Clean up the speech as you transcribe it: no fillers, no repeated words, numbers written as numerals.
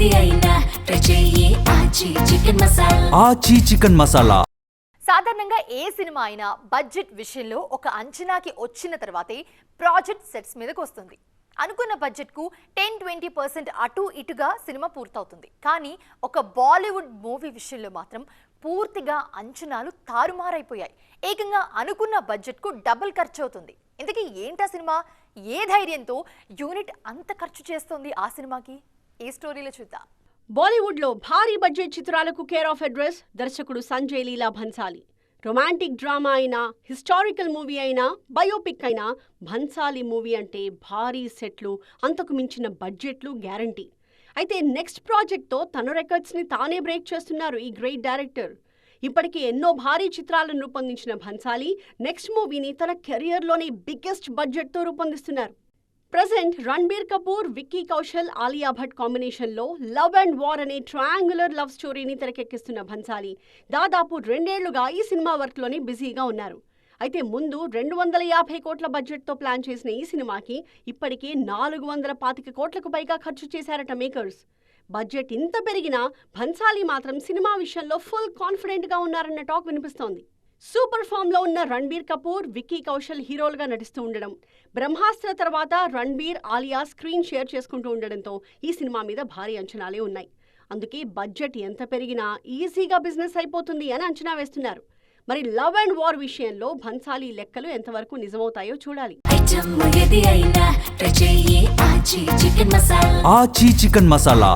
ఏది అయినా ట్రై చెయ్యి ఆచి చికెన్ మసాలా. సాధారణంగా ఏ సినిమా అయినా బడ్జెట్ విషయంలో ఒక అంచనాకి వచ్చిన తర్వాతే ప్రాజెక్ట్ సెట్స్ మీదకి వస్తుంది. అనుకున్న బడ్జెట్కు 10-20% అటు ఇటుగా సినిమా పూర్తవుతుంది. కానీ ఒక బాలీవుడ్ మూవీ విషయంలో మాత్రం పూర్తిగా అంచనాలు తారుమారైపోయాయి. ఏకంగా అనుకున్న బడ్జెట్కు డబుల్ ఖర్చు అవుతుంది. ఇంతకీ ఏంటా సినిమా? ఏ ధైర్యంతో యూనిట్ అంత ఖర్చు చేస్తోంది ఆ సినిమాకి? ఈ స్టోరీలో చూద్దాం. బాలీవుడ్లో భారీ బడ్జెట్ చిత్రాలకు కేర్ ఆఫ్ అడ్రస్ దర్శకుడు సంజయ్ లీలా భన్సాలి. రొమాంటిక్ డ్రామా అయినా, హిస్టారికల్ మూవీ అయినా, బయోపిక్ అయినా భన్సాలి మూవీ అంటే భారీ సెట్లు, అంతకు మించిన బడ్జెట్లు గ్యారంటీ. అయితే నెక్స్ట్ ప్రాజెక్ట్తో తన రికార్డ్స్ని తానే బ్రేక్ చేస్తున్నారు ఈ గ్రేట్ డైరెక్టర్. ఇప్పటికీ ఎన్నో భారీ చిత్రాలను రూపొందించిన భన్సాలి నెక్స్ట్ మూవీని తన కెరియర్లోని బిగ్గెస్ట్ బడ్జెట్తో రూపొందిస్తున్నారు. ప్రెజెంట్ రణబీర్ కపూర్, విక్కీ కౌశల్, ఆలియా భట్ కాంబినేషన్లో లవ్ అండ్ వార్ అనే ట్రయాంగులర్ లవ్ స్టోరీని తెరకెక్కిస్తున్న భన్సాలి దాదాపు 2 ఏళ్లుగా ఈ సినిమా వర్క్లోనే బిజీగా ఉన్నారు. అయితే ముందు 250 కోట్ల బడ్జెట్తో ప్లాన్ చేసిన ఈ సినిమాకి ఇప్పటికే 425 కోట్లకు పైగా ఖర్చు చేశారట మేకర్స్. బడ్జెట్ ఇంత పెరిగినా భన్సాలి మాత్రం సినిమా విషయంలో ఫుల్ కాన్ఫిడెంట్గా ఉన్నారన్న టాక్ వినిపిస్తోంది. సూపర్ ఫామ్లో ఉన్న రణబీర్ కపూర్, విక్కీ కౌశల్ హీరోలుగా నటిస్తూ ఉండడం, బ్రహ్మాస్త్ర తర్వాత రణబీర్, ఆలియా స్క్రీన్ షేర్ చేసుకుంటూ ఉండడంతో ఈ సినిమా మీద భారీ అంచనాలే ఉన్నాయి. అందుకే బడ్జెట్ ఎంత పెరిగినా ఈజీగా బిజినెస్ అయిపోతుంది అని అంచనా వేస్తున్నారు. మరి లవ్ అండ్ వార్ విషయంలో భన్సాలి లెక్కలు ఎంతవరకు నిజమవుతాయో చూడాలి. ఆచి చికెన్ మసాలా.